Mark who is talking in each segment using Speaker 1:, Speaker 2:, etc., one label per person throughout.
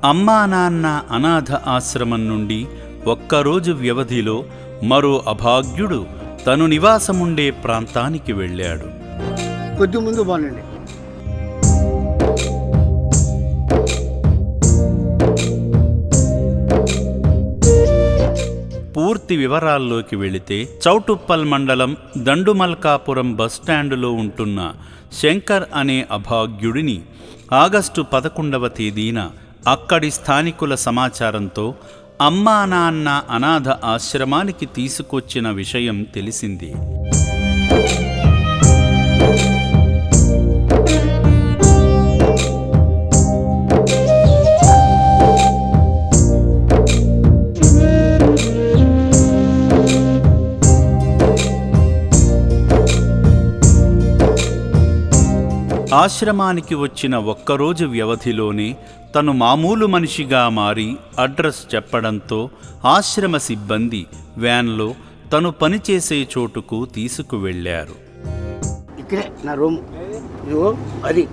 Speaker 1: అమ్మా నాన్న అనాథ ఆశ్రమం నుండి ఒక్కరోజు వ్యవధిలో మరో అభాగ్యుడు తను నివాసముండే ప్రాంతానికి వెళ్ళాడు.
Speaker 2: కొద్ది ముందు బాగుండండి.
Speaker 1: పూర్తి వివరాల్లోకి వెళితే చౌటుప్పల్ మండలం దండుమల్కాపురం బస్టాండులో ఉంటున్న శంకర్ అనే అభాగ్యుడిని ఆగస్టు 11వ తేదీన అక్కడి స్థానికుల సమాచారంతో అమ్మా నాన్న అనాథ ఆశ్రమానికి తీసుకొచ్చిన విషయం తెలిసింది. ఆశ్రమానికి వచ్చిన ఒక్కరోజు వ్యవధిలోనే తను మామూలు మనిషిగా మారి అడ్రస్ చెప్పడంతో ఆశ్రమ సిబ్బంది వ్యాన్లో తను పనిచేసే చోటుకు తీసుకువెళ్లారు.
Speaker 2: ఇక్కడే నా రూమ్, అది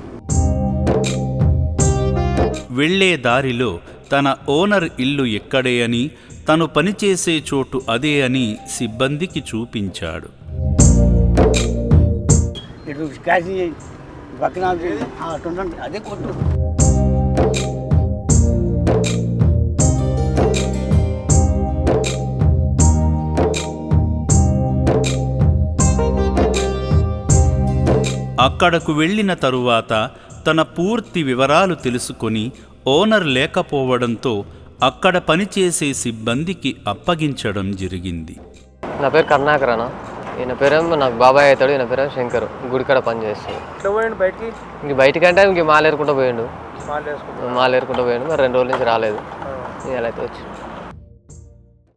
Speaker 1: వెళ్లే దారిలో తన ఓనర్ ఇల్లు ఎక్కడే అని, తను పనిచేసే చోటు అదే అని సిబ్బందికి చూపించాడు.
Speaker 2: ఇటు క్యాష్ పక్కన అటుండండి, అదే కొట్టు.
Speaker 1: అక్కడకు వెళ్ళిన తరువాత తన పూర్తి వివరాలు తెలుసుకొని ఓనర్ లేకపోవడంతో అక్కడ పనిచేసే సిబ్బందికి అప్పగించడం జరిగింది.
Speaker 3: నా పేరు కర్ణాకరణ, ఈయన పేరేమో నాకు బాబాయ్ అవుతాడు, ఈయన పేరు శంకర్, గుడికాడ పని చేస్తాడు. బయటికంటే ఇంక మాలేరుకుంటూ పోయిండు. మరి 2 రోజుల నుంచి రాలేదు, ఇలా అయితే వచ్చి